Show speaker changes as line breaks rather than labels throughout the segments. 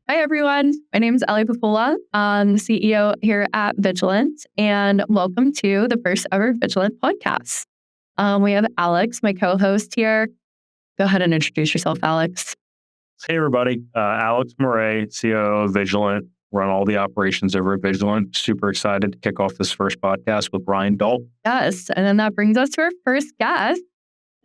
Hi, everyone. My name is Ellie Papula. I'm the CEO here at Vigilant, and welcome to the first ever Vigilant podcast. We have Alex, my co-host here. Go ahead and introduce yourself, Alex.
Hey, everybody. Alex Murray, COO of Vigilant, run all the operations over at Vigilant. Super excited to kick off this first podcast with Ryan Dalton.
Yes, and then that brings us to our first guest,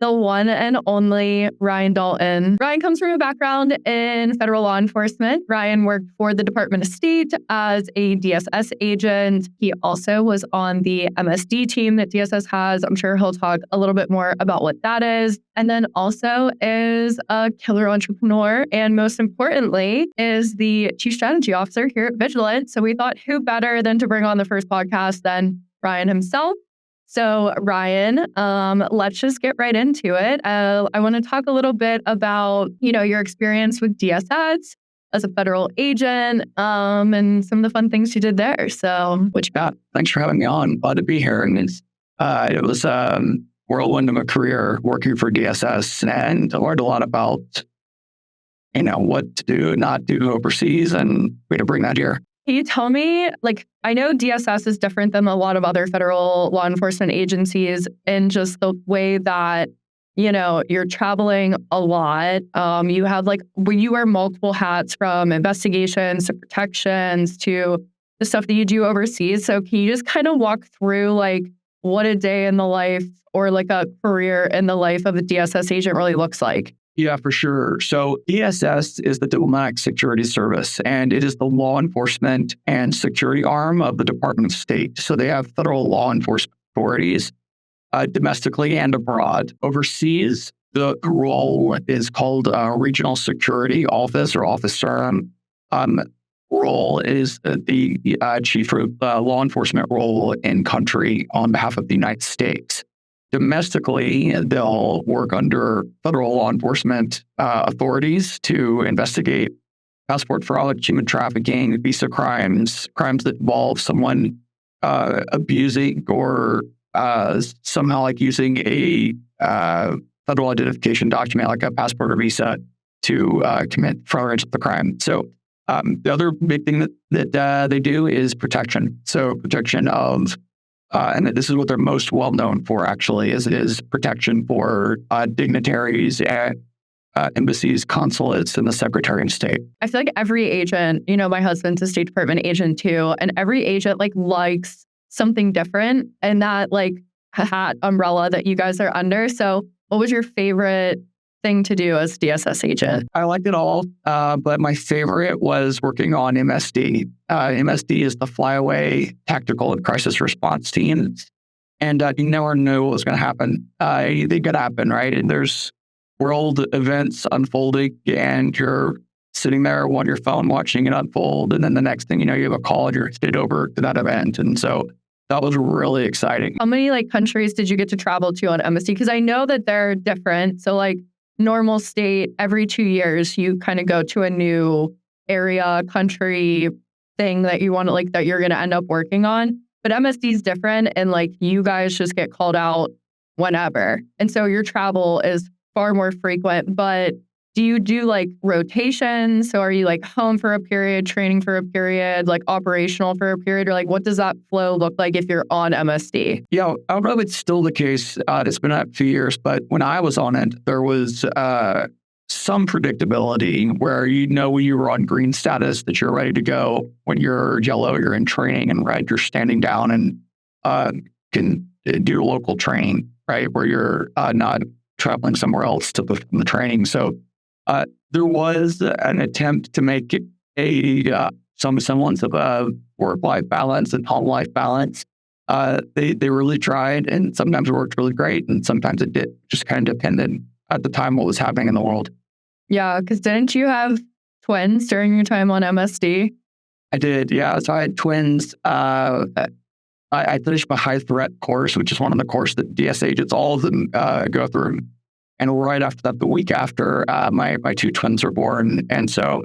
the one and only Ryan Dalton. Ryan comes from a background in federal law enforcement. Ryan worked for the Department of State as a DSS agent. He also was on the MSD team that DSS has. I'm sure he'll talk a little bit more about what that is. And then also is a killer entrepreneur. And most importantly, is the Chief Strategy Officer here at Vigilant. So we thought who better than to bring on the first podcast than Ryan himself. So Ryan, let's just get right into it. I want to talk a little bit about, your experience with DSS as a federal agent, and some of the fun things you did there. So
what you got? Thanks for having me on. Glad to be here. And it was whirlwind of a career working for DSS, and I learned a lot about, what to do, not do overseas, and way to bring that here.
Can you tell me, I know DSS is different than a lot of other federal law enforcement agencies in just the way that, you're traveling a lot. You have you wear multiple hats, from investigations to protections to the stuff that you do overseas. So can you just kind of walk through what a day in the life or a career in the life of a DSS agent really looks like?
Yeah, for sure. So DSS is the Diplomatic Security Service, and it is the law enforcement and security arm of the Department of State. So they have federal law enforcement authorities domestically and abroad. Overseas, the role is called Regional Security Office or officer. Role is the chief law enforcement role in country on behalf of the United States. Domestically, they'll work under federal law enforcement authorities to investigate passport fraud, human trafficking, visa crimes, crimes that involve someone abusing or somehow using a federal identification document like a passport or visa to commit fraud of the crime. So the other big thing that they do is protection. So protection of and this is what they're most well known for, actually, is protection for dignitaries at embassies, consulates, and the Secretary of State.
I feel like every agent, my husband's a State Department agent too, and every agent likes something different in that hat umbrella that you guys are under. So what was your favorite thing to do as DSS agent?
I liked it all, but my favorite was working on MSD. MSD is the Flyaway Tactical and Crisis Response Team, and you never knew what was going to happen. They could happen, right? And there's world events unfolding, and you're sitting there on your phone watching it unfold, and then the next thing you know, you have a call and you're headed over to that event, and so that was really exciting.
How many countries did you get to travel to on MSD? Because I know that they're different. So normal state, every 2 years, you kind of go to a new area, country thing that you want to that you're going to end up working on. But MSD is different, and you guys just get called out whenever. And so your travel is far more frequent. But do you do rotations? So are you home for a period, training for a period, operational for a period, or what does that flow look like if you're on MSD?
Yeah, I don't know if it's still the case. It's been a few years, but when I was on it, there was some predictability where when you were on green status that you're ready to go. When you're yellow, you're in training, and red, you're standing down and can do local training, right, where you're not traveling somewhere else to perform the training. So there was an attempt to make it some semblance of a work-life balance and home-life balance. They really tried, and sometimes it worked really great, and sometimes it did. Just kind of depended at the time what was happening in the world.
Yeah, because didn't you have twins during your time on MSD?
I did, yeah. So I had twins. I finished my high threat course, which is one of the courses that DS agents, all of them go through. And right after that, the week after, my two twins were born. And so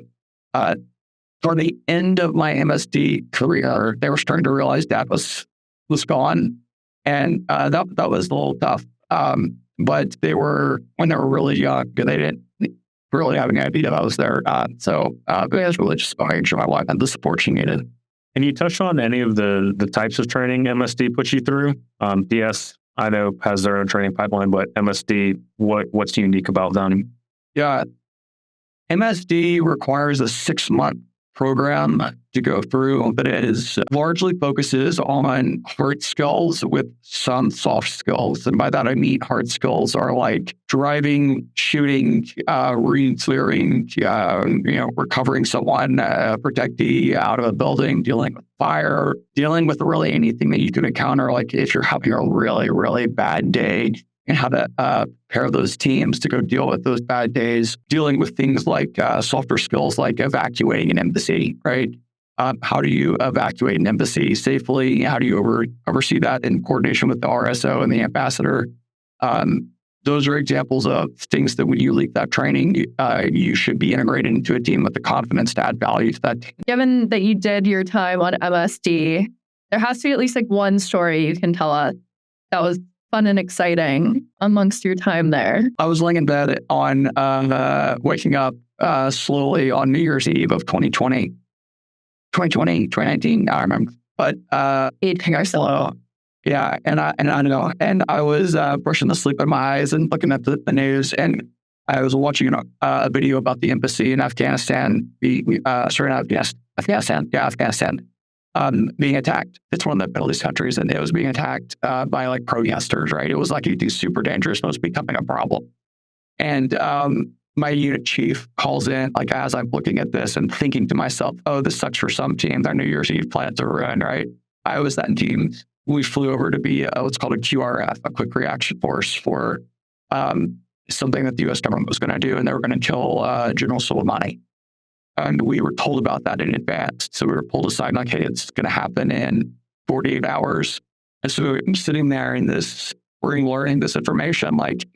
toward the end of my MSD career, they were starting to realize Dad was gone. And that was a little tough. But when they were really young, they really having an idea that I was there. So it was really just about making sure my wife had the support she needed.
Can you touch on any of the types of training MSD puts you through? DS, I know, has their own training pipeline, but MSD, what's unique about them?
Yeah. MSD requires a 6-month program to go through, but it is largely focuses on hard skills with some soft skills. And by that, I mean hard skills are like driving, shooting, re-clearing, recovering someone, protectee out of a building, dealing with fire, dealing with really anything that you can encounter. Like if you're having a really, really bad day, and how to pair those teams to go deal with those bad days, dealing with things like softer skills like evacuating an embassy, right? How do you evacuate an embassy safely? How do you oversee that in coordination with the RSO and the ambassador? Those are examples of things that when you lead that training, you should be integrated into a team with the confidence to add value to that team.
Given that you did your time on MSD, there has to be at least like one story you can tell us that was fun and exciting amongst your time there.
I was laying in bed on waking up slowly on New Year's Eve of 2019, I remember. But
aging ourselves.
Yeah, and I know. And I was brushing the sleep in my eyes and looking at the news, and I was watching a video about the embassy in Afghanistan, Afghanistan. Being attacked. It's one of the Middle East countries, and it was being attacked by like protesters, right? It was like anything super dangerous, and it was becoming a problem. And my unit chief calls in, like as I'm looking at this and thinking to myself, oh, this sucks for some team. Their New Year's Eve plans are ruined, right? I was that team. We flew over to be what's called a QRF, a quick reaction force for something that the U.S. government was going to do, and they were going to kill General Soleimani. And we were told about that in advance. So we were pulled aside, like, hey, it's going to happen in 48 hours. And so I'm sitting there we're learning this information, like,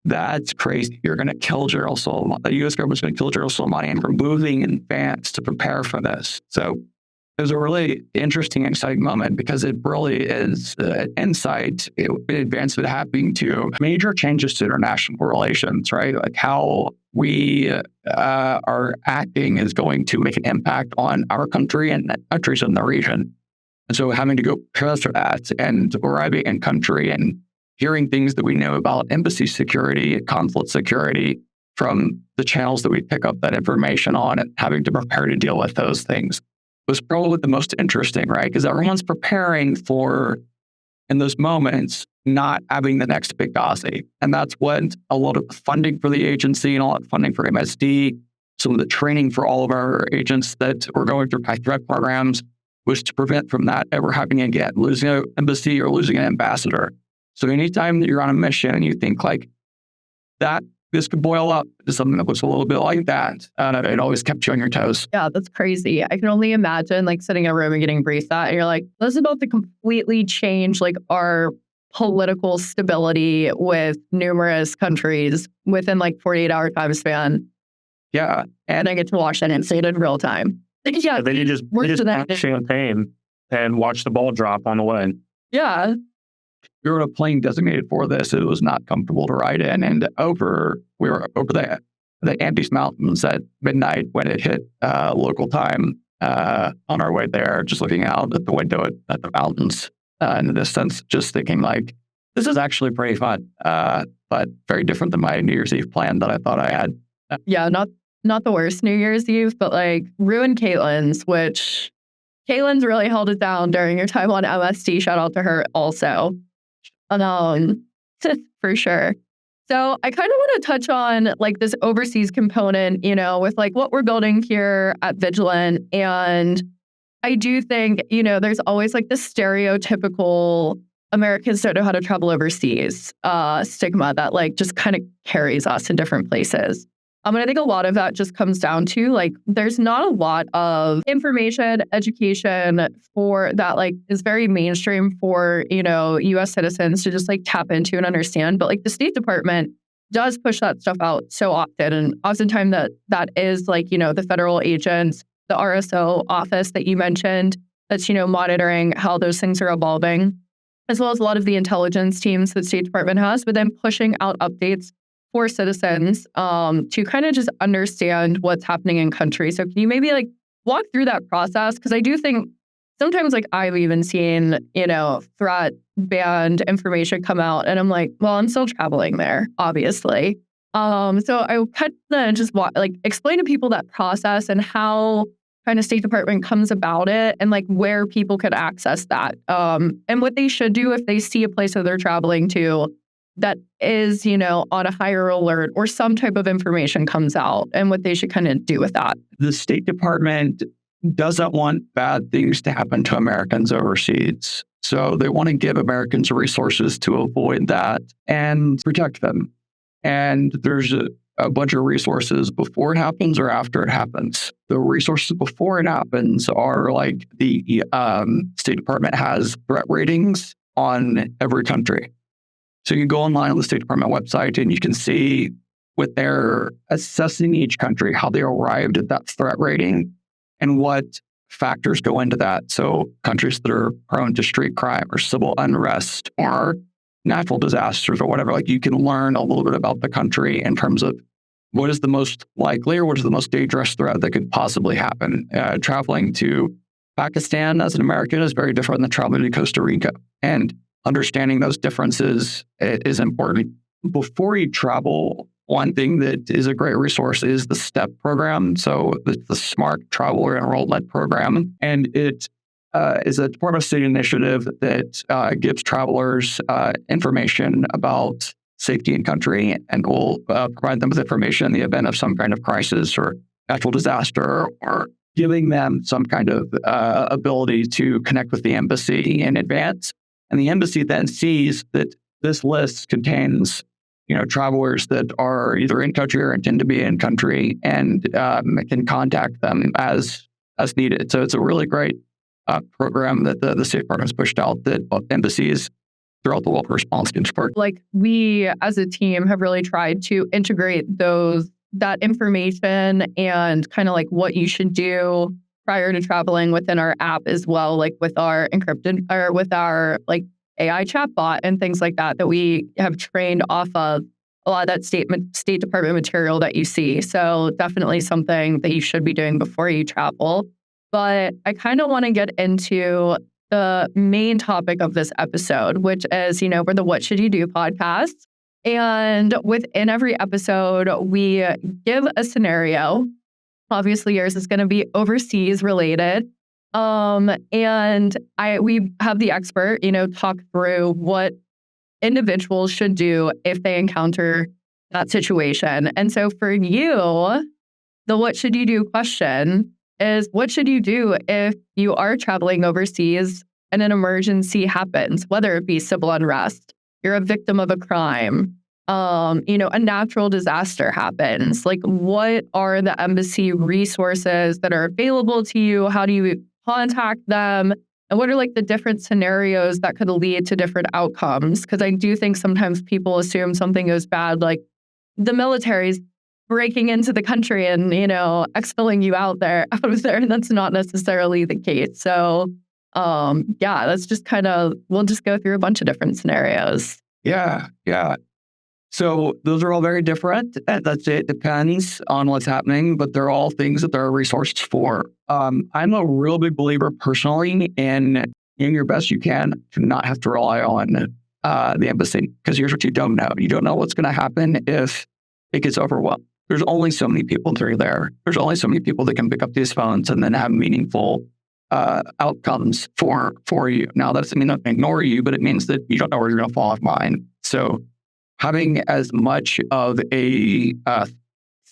that's crazy. You're going to kill General Soleimani. The U.S. government's going to kill General Soleimani, and we're moving in advance to prepare for this. So it was a really interesting, exciting moment because it really is an insight in advance of happening to major changes to international relations, right? Like how we are acting is going to make an impact on our country and countries in the region. And so having to go prepare for that and arriving in country and hearing things that we know about embassy security, consulate security from the channels that we pick up that information on, and having to prepare to deal with those things was probably the most interesting, right? Because everyone's preparing for, in those moments, not having the next big Aussie. And that's what a lot of the funding for the agency and all that funding for MSD, some of the training for all of our agents that were going through high threat programs was to prevent from that ever happening again, losing an embassy or losing an ambassador. So anytime that you're on a mission and you think like that, this could boil up to something that looks a little bit like that. It always kept you on your toes.
Yeah, that's crazy. I can only imagine like sitting in a room and getting briefed that. And you're like, this is about to completely change like our political stability with numerous countries within like 48-hour time span.
Yeah.
And I get to watch that insane in real time. Yeah.
And then you just pop champagne and watch the ball drop on the way.
Yeah.
We were in a plane designated for this. It was not comfortable to ride in. And we were over the Andes Mountains at midnight when it hit local time on our way there, just looking out at the window at the mountains in the distance, just thinking like, this is actually pretty fun, but very different than my New Year's Eve plan that I thought I had.
Yeah, not the worst New Year's Eve, but like ruined Caitlin's, which Caitlin's really held it down during your time on MSD. Shout out to her also. For sure. So I kind of want to touch on like this overseas component, with like what we're building here at Vigilant. And I do think, there's always like the stereotypical Americans don't know how to travel overseas stigma that like just kind of carries us in different places. And I think a lot of that just comes down to like, there's not a lot of information, education for that like is very mainstream for, U.S. citizens to just like tap into and understand. But like the State Department does push that stuff out so often. And oftentimes that is like, the federal agents, the RSO office that you mentioned, that's, monitoring how those things are evolving, as well as a lot of the intelligence teams that the State Department has, but then pushing out updates for citizens to kind of just understand what's happening in country. So can you maybe like walk through that process? Because I do think sometimes like I've even seen, threat band information come out and I'm like, well, I'm still traveling there, obviously. So I kind of just explain to people that process and how kind of State Department comes about it and like where people could access that and what they should do if they see a place that they're traveling to that is, on a higher alert or some type of information comes out and what they should kind of do with that.
The State Department doesn't want bad things to happen to Americans overseas. So they want to give Americans resources to avoid that and protect them. And there's a bunch of resources before it happens or after it happens. The resources before it happens are like the State Department has threat ratings on every country. So you can go online on the State Department website and you can see what they're assessing each country, how they arrived at that threat rating and what factors go into that. So countries that are prone to street crime or civil unrest or natural disasters or whatever, like you can learn a little bit about the country in terms of what is the most likely or what is the most dangerous threat that could possibly happen. Traveling to Pakistan as an American is very different than traveling to Costa Rica. And understanding those differences is important. Before you travel, one thing that is a great resource is the STEP program. So the Smart Traveler Enrollment Program. And it is a Department of State initiative that gives travelers information about safety in country and will provide them with information in the event of some kind of crisis or natural disaster, or giving them some kind of ability to connect with the embassy in advance. And the embassy then sees that this list contains, travelers that are either in country or intend to be in country, and can contact them as needed. So it's a really great program that the State Department has pushed out that embassies throughout the world are responsible for.
Like we as a team have really tried to integrate that information and kind of like what you should do prior to traveling within our app as well, like with our encrypted or with our like AI chatbot and things like that we have trained off of a lot of that State Department material that you see. So definitely something that you should be doing before you travel. But I kind of want to get into the main topic of this episode, which is, we're the What Should You Do podcast. And within every episode, we give a scenario. Obviously, yours is going to be overseas related. And we have the expert, talk through what individuals should do if they encounter that situation. And so for you, the what should you do question is, what should you do if you are traveling overseas and an emergency happens, whether it be civil unrest, you're a victim of a crime, a natural disaster happens. Like, what are the embassy resources that are available to you? How do you contact them? And what are like the different scenarios that could lead to different outcomes? Because I do think sometimes people assume something goes bad, like the military's breaking into the country and, expelling you out of there. And that's not necessarily the case. So, that's just we'll just go through a bunch of different scenarios.
Yeah. So those are all very different. That's it. Depends on what's happening, but they're all things that there are resources for. I'm a real big believer personally in doing your best you can to not have to rely on the embassy. Because here's what you don't know. You don't know what's going to happen if it gets overwhelmed. There's only so many people that are there. There's only so many people that can pick up these phones and then have meaningful outcomes for you. Now, that doesn't mean not ignore you, but it means that you don't know where you're going to fall off mine. So having as much of a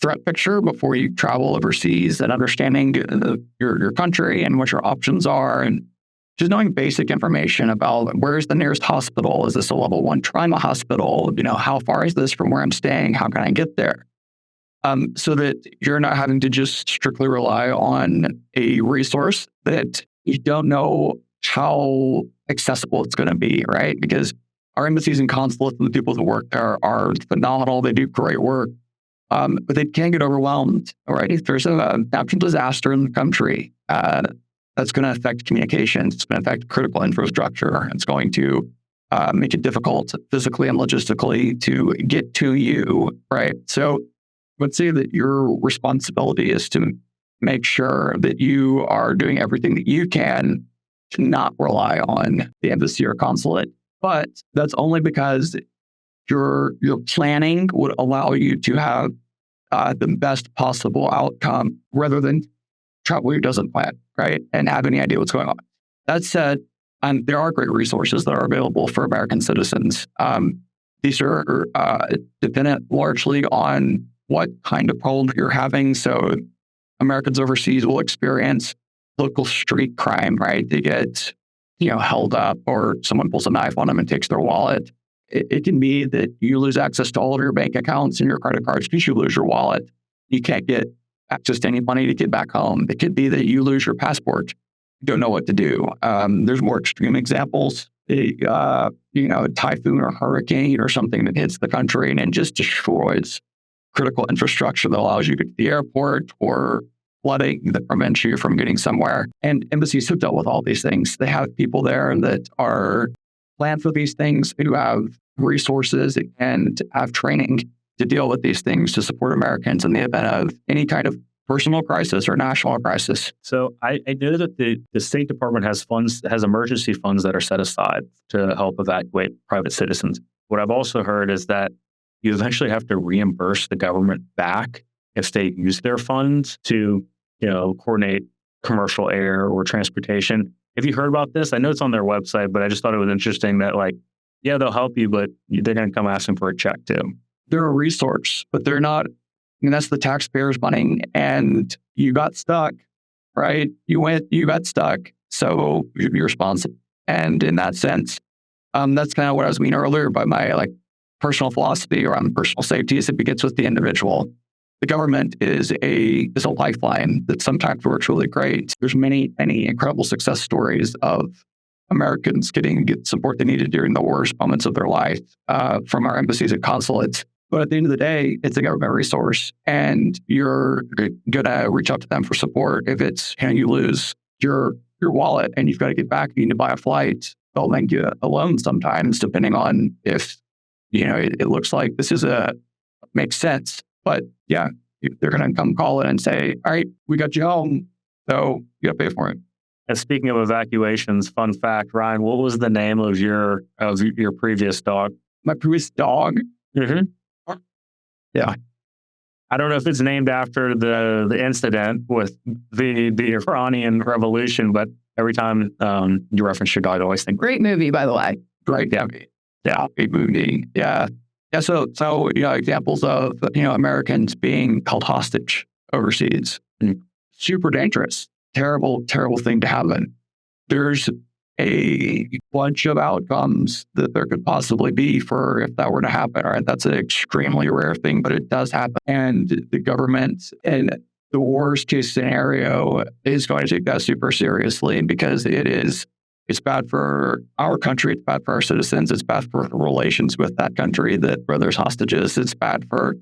threat picture before you travel overseas and understanding your country and what your options are, and just knowing basic information about where's the nearest hospital. Is this a level 1 trauma hospital? How far is this from where I'm staying? How can I get there? So that you're not having to just strictly rely on a resource that you don't know how accessible it's going to be, right? Because our embassies and consulates and the people that work there are phenomenal. They do great work, but they can get overwhelmed, right? If there's a natural disaster in the country, that's going to affect communications. It's going to affect critical infrastructure. It's going to make it difficult physically and logistically to get to you, right? So I would say that your responsibility is to make sure that you are doing everything that you can to not rely on the embassy or consulate. But that's only because your planning would allow you to have the best possible outcome rather than travel who doesn't plan, right? And have any idea what's going on. That said, there are great resources that are available for American citizens. These are dependent largely on what kind of problem you're having. So Americans overseas will experience local street crime, right? They get, held up, or someone pulls a knife on them and takes their wallet. It can be that you lose access to all of your bank accounts and your credit cards because you lose your wallet. You can't get access to any money to get back home. It could be that you lose your passport. You don't know what to do. There's more extreme examples. A typhoon or hurricane or something that hits the country and just destroys critical infrastructure that allows you to get to the airport, or flooding that prevents you from getting somewhere. And embassies have dealt with all these things. They have people there that are planned for these things, who have resources and have training to deal with these things to support Americans in the event of any kind of personal crisis or national crisis.
So I know that the State Department has emergency funds that are set aside to help evacuate private citizens. What I've also heard is that you eventually have to reimburse the government back if they use their funds to, coordinate commercial air or transportation. Have you heard about this? I know it's on their website, but I just thought it was interesting that, they'll help you, but they're going to come asking for a check too.
They're a resource, but they're not. That's the taxpayers' money, and you got stuck, right? You got stuck, so you're responsible. And in that sense, that's kind of what I was meaning earlier by my personal philosophy around personal safety. Is it begins with the individual. The government is a lifeline that sometimes works really great. There's many incredible success stories of Americans getting support they needed during the worst moments of their life from our embassies and consulates. But at the end of the day, it's a government resource, and you're going to reach out to them for support. If it's you lose your wallet and you've got to get back, you need to buy a flight, they'll lend you a loan sometimes, depending on if it looks like this makes sense. But yeah, they're going to come call it and say, all right, we got you home, so you got to pay for it.
And speaking of evacuations, fun fact, Ryan, what was the name of your previous dog?
My previous dog?
Mm-hmm.
Yeah.
I don't know if it's named after the incident with the Iranian Revolution, but every time you reference your dog, I always think
Great movie, by the way.
Great movie. Yeah, great movie. Yeah. Yeah. So examples of Americans being held hostage overseas. Super dangerous. Terrible, terrible thing to happen. There's a bunch of outcomes that there could possibly be for if that were to happen. All right, that's an extremely rare thing, but it does happen. And the government, in the worst case scenario, is going to take that super seriously, because it's bad for our country, it's bad for our citizens, it's bad for relations with that country where there's hostages, it's bad for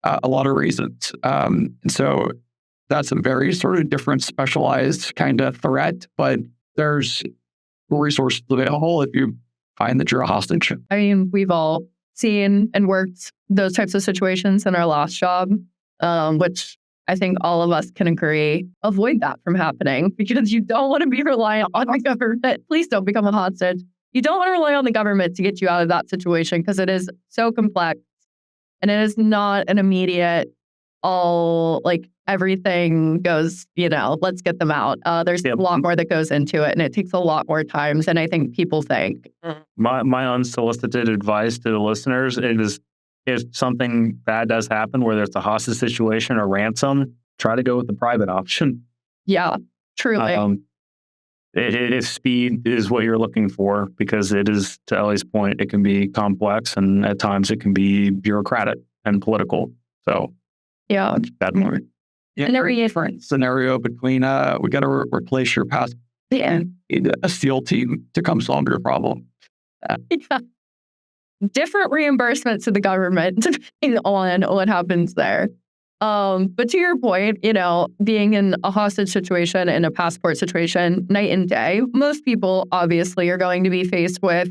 a lot of reasons. And so that's a very sort of different, specialized kind of threat, but there's resources available if you find that you're a hostage.
I mean, we've all seen and worked those types of situations in our last job, which I think all of us can agree, avoid that from happening, because you don't want to be reliant on the government. Please don't become a hostage. You don't want to rely on the government to get you out of that situation, because it is so complex and it is not an immediate everything goes, let's get them out. There's a lot more that goes into it, and it takes a lot more time than I think people think.
My unsolicited advice to the listeners is, if something bad does happen, whether it's a hostage situation or ransom, try to go with the private option.
Yeah, truly.
If speed is what you're looking for, because it is, to Ellie's point, it can be complex, and at times it can be bureaucratic and political. So
yeah,
bad point.
Yeah, and every different scenario between we got to replace your passport and a SEAL team to come solve your problem.
Yeah. Different reimbursements to the government depending on what happens there. But to your point, being in a hostage situation and a passport situation, night and day, most people obviously are going to be faced with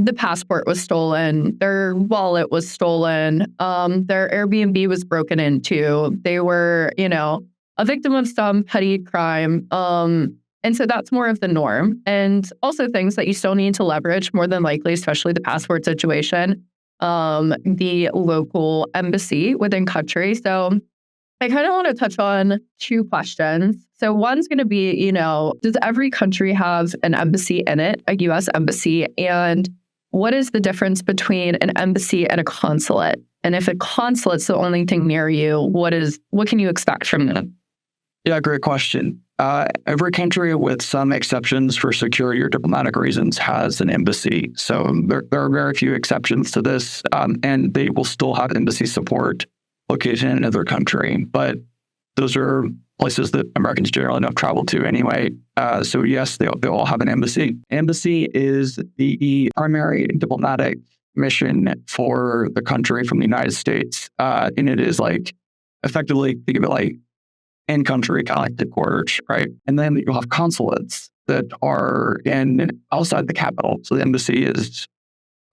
the passport was stolen, their wallet was stolen, their Airbnb was broken into, they were, a victim of some petty crime. And so that's more of the norm. And also things that you still need to leverage more than likely, especially the passport situation, the local embassy within country. So I kind of want to touch on two questions. So one's going to be, does every country have an embassy in it, a U.S. embassy? And what is the difference between an embassy and a consulate? And if a consulate's the only thing near you, what can you expect from them?
Yeah, great question. Every country, with some exceptions for security or diplomatic reasons, has an embassy. So there are very few exceptions to this, and they will still have embassy support located in another country. But those are places that Americans generally don't travel to anyway. So yes, they all have an embassy. Embassy is the primary diplomatic mission for the country from the United States. And it is like, effectively, think of it like in-country kind of like headquarters, right? And then you'll have consulates that are outside the capital. So the embassy is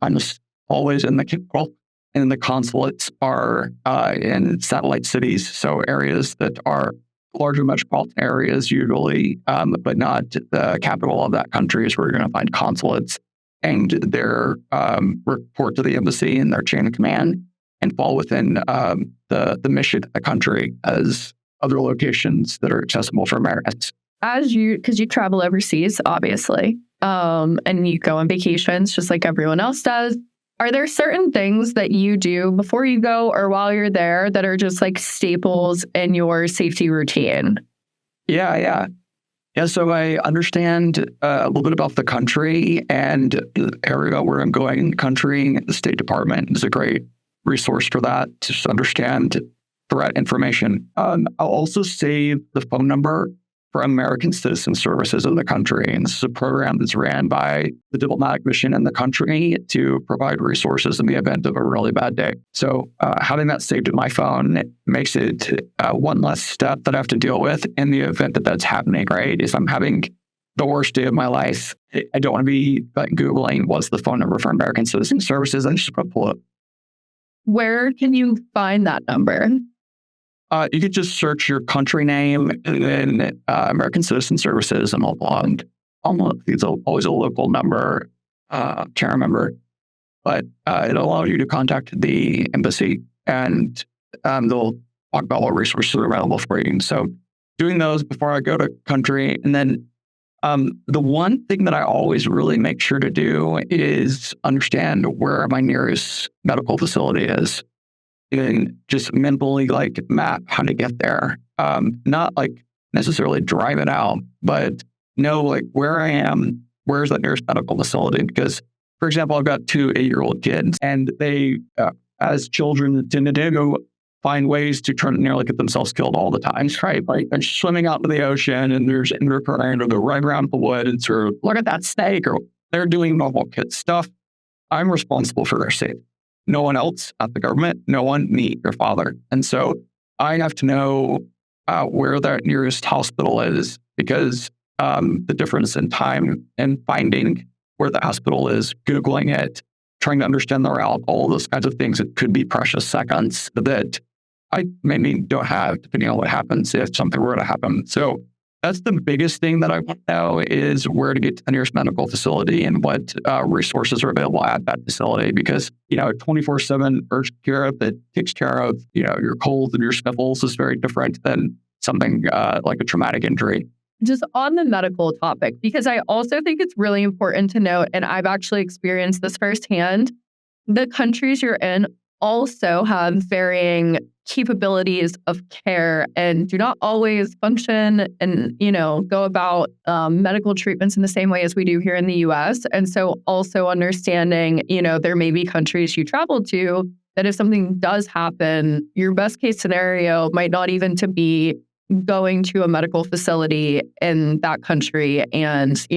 almost always in the capital, and the consulates are in satellite cities, so areas that are larger metropolitan areas usually, but not the capital of that country is where you're going to find consulates, and their report to the embassy and their chain of command and fall within the mission of the country as other locations that are accessible for Americans.
Because you travel overseas, obviously, and you go on vacations just like everyone else does. Are there certain things that you do before you go or while you're there that are just like staples in your safety routine?
Yeah. So I understand a little bit about the country and the area where I'm going in the country. The State Department is a great resource for that, to just understand threat information. I'll also save the phone number for American Citizen Services in the country. And this is a program that's ran by the diplomatic mission in the country to provide resources in the event of a really bad day. So having that saved in my phone makes it one less step that I have to deal with in the event that that's happening, right? If I'm having the worst day of my life, I don't want to be like Googling what's the phone number for American Citizen Services. I'm just going to pull it.
Where can you find that number?
You could just search your country name and then American Citizen Services, and it's always a local number. Can't remember, but it'll allow you to contact the embassy, and they'll talk about what resources are available for you. So doing those before I go to country, and then the one thing that I always really make sure to do is understand where my nearest medical facility is. And just mentally like map how to get there. Not like necessarily drive it out, but know like where I am, where's the nearest medical facility. Because, for example, I've got 2 8-year-old kids, and they, as children tend to do, find ways to try to nearly get themselves killed all the time, right? Like they're swimming out to the ocean and there's undercurrent, or they're right around the wood and sort of look at that snake, or they're doing normal kid stuff. I'm responsible for their safety. No one else at the government, no one, me, your father. And so I have to know where that nearest hospital is, because the difference in time and finding where the hospital is, Googling it, trying to understand the route, all those kinds of things, it could be precious seconds that I maybe don't have, depending on what happens if something were to happen. So that's the biggest thing that I want to know, is where to get to the nearest medical facility and what resources are available at that facility. Because, 24/7 urgent care that takes care of, your colds and your sniffles is very different than something like a traumatic injury.
Just on the medical topic, because I also think it's really important to note, and I've actually experienced this firsthand, the countries you're in also have varying capabilities of care and do not always function and, go about medical treatments in the same way as we do here in the US. And so also understanding, there may be countries you travel to that if something does happen, your best case scenario might not even to be going to a medical facility in that country and,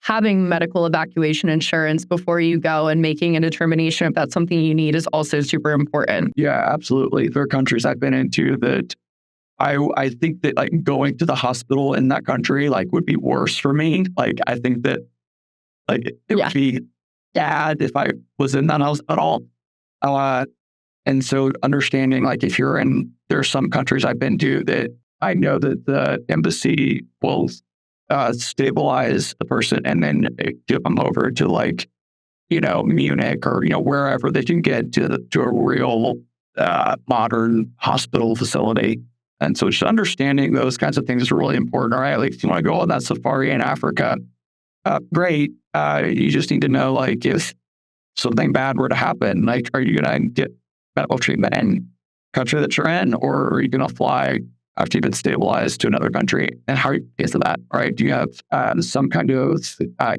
having medical evacuation insurance before you go and making a determination if that's something you need is also super important.
Yeah, absolutely. There are countries I've been into that I think that like going to the hospital in that country like would be worse for me. Like I think that like it would be dad if I was in that house at all. And so understanding, like, if you're in, there are some countries I've been to that I know that the embassy will stabilize the person and then give them over to, like, Munich or, wherever they can get to a real modern hospital facility. And so just understanding those kinds of things is really important. All right, like, if you want to go on that safari in Africa, great. You just need to know, like, if something bad were to happen, like, are you going to get medical treatment in the country that you're in, or are you going to fly after you've been stabilized to another country? And how are you pay for that, right? Do you have some kind of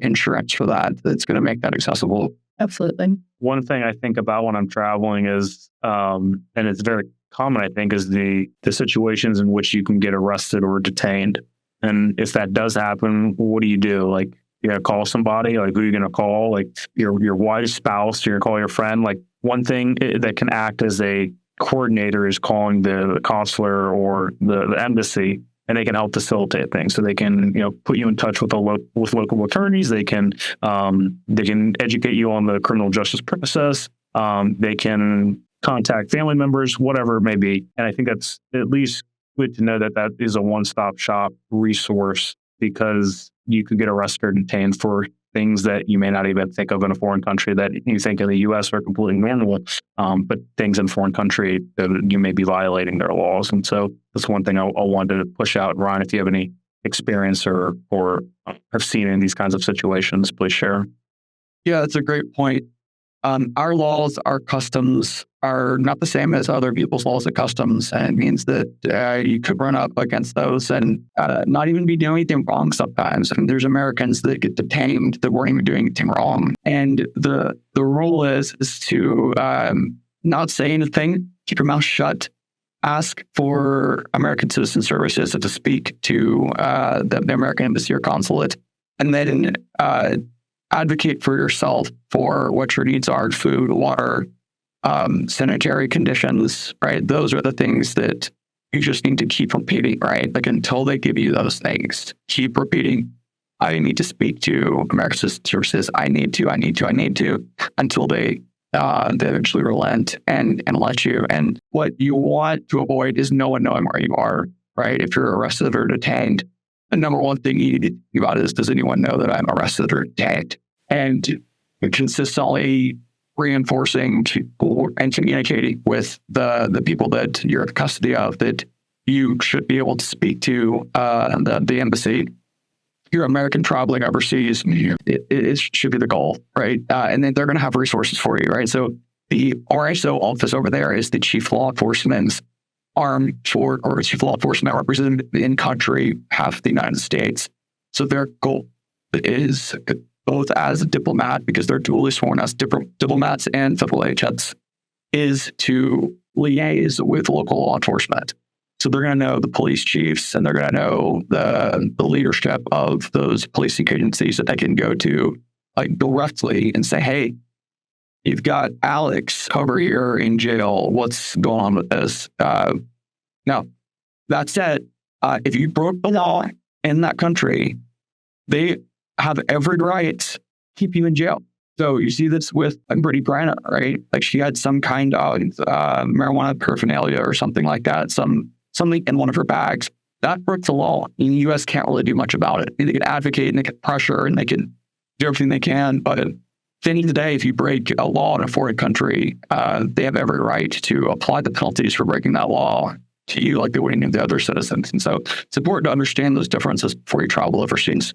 insurance for that that's going to make that accessible?
Absolutely.
One thing I think about when I'm traveling is, and it's very common, I think, is the situations in which you can get arrested or detained. And if that does happen, what do you do? Like, you gotta call somebody. Like, who are you gonna call? Like, your wife's spouse? You're gonna call your friend? Like, one thing that can act as a coordinator is calling the consular or the embassy, and they can help facilitate things. So they can, put you in touch with with local attorneys. They can educate you on the criminal justice process. They can contact family members, whatever it may be. And I think that's at least good to know that that is a one-stop shop resource, because you could get arrested or detained for things that you may not even think of in a foreign country that you think in the U.S. are completely normal, but things in a foreign country that you may be violating their laws. And so that's one thing I wanted to push out. Ryan, if you have any experience or have seen in these kinds of situations, please share.
Yeah, that's a great point. Our laws, our customs are not the same as other people's laws and customs. And it means that you could run up against those and not even be doing anything wrong sometimes. I mean, there's Americans that get detained that weren't even doing anything wrong. And the rule is to not say anything, keep your mouth shut, ask for American Citizen Services to speak to the American Embassy or consulate, and then advocate for yourself for what your needs are: food, water, sanitary conditions, right? Those are the things that you just need to keep repeating, right? Like, until they give you those things, keep repeating, I need to speak to American Citizen Services. I need to, until they eventually relent and let you. And what you want to avoid is no one knowing where you are, right? If you're arrested or detained, the number one thing you need to think about is, does anyone know that I'm arrested or detained? And consistently reinforcing and communicating with the people that you're in custody of that you should be able to speak to the embassy. If you're American traveling overseas, it should be the goal, right? And then they're going to have resources for you, right? So the RSO office over there is the chief law enforcement's arm for, or chief law enforcement represented in country, half the United States. So their goal is, both as a diplomat, because they're duly sworn as diplomats and federal agents, is to liaise with local law enforcement. So they're going to know the police chiefs, and they're going to know the leadership of those policing agencies that they can go to, like, directly and say, hey, you've got Alex over here in jail. What's going on with this? Now, that said, if you broke the law in that country, they have every right to keep you in jail. So you see this with Brittany Griner, right? Like, she had some kind of marijuana paraphernalia or something like that, something in one of her bags. That broke the law. And the U.S. can't really do much about it. They can advocate and they can pressure and they can do everything they can, but at the end of the day, if you break a law in a foreign country, they have every right to apply the penalties for breaking that law to you, like they would any of the other citizens. And so it's important to understand those differences before you travel overseas.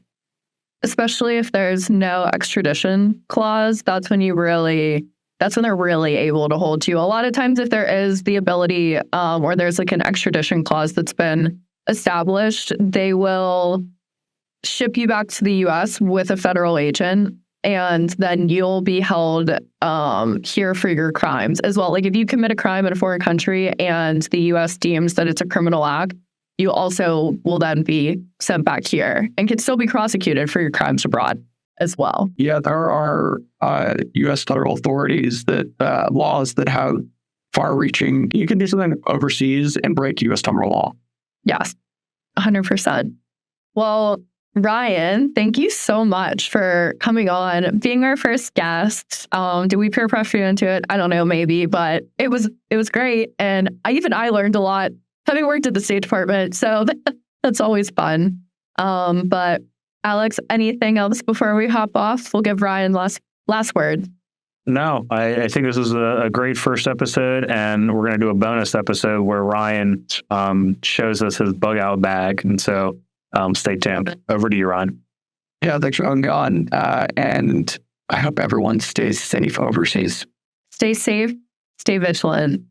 Especially if there's no extradition clause, that's when they're really able to hold you. A lot of times, if there is the ability or there's like an extradition clause that's been established, they will ship you back to the U.S. with a federal agent, and then you'll be held here for your crimes as well. Like, if you commit a crime in a foreign country and the U.S. deems that it's a criminal act, you also will then be sent back here and can still be prosecuted for your crimes abroad as well.
Yeah, there are U.S. federal authorities that laws that have far-reaching. You can do something overseas and break U.S. federal law.
Yes, 100%. Well, Ryan, thank you so much for coming on, being our first guest. Did we peer pressure you into it? I don't know, maybe, but it was great, and I learned a lot having worked at the State Department, so that's always fun. But Alex, anything else before we hop off? We'll give Ryan last word.
No, I think this was a great first episode, and we're going to do a bonus episode where Ryan shows us his bug out bag. And so stay tuned. Over to you, Ryan.
Yeah, thanks for having me on. And I hope everyone stays safe overseas.
Stay safe, stay vigilant.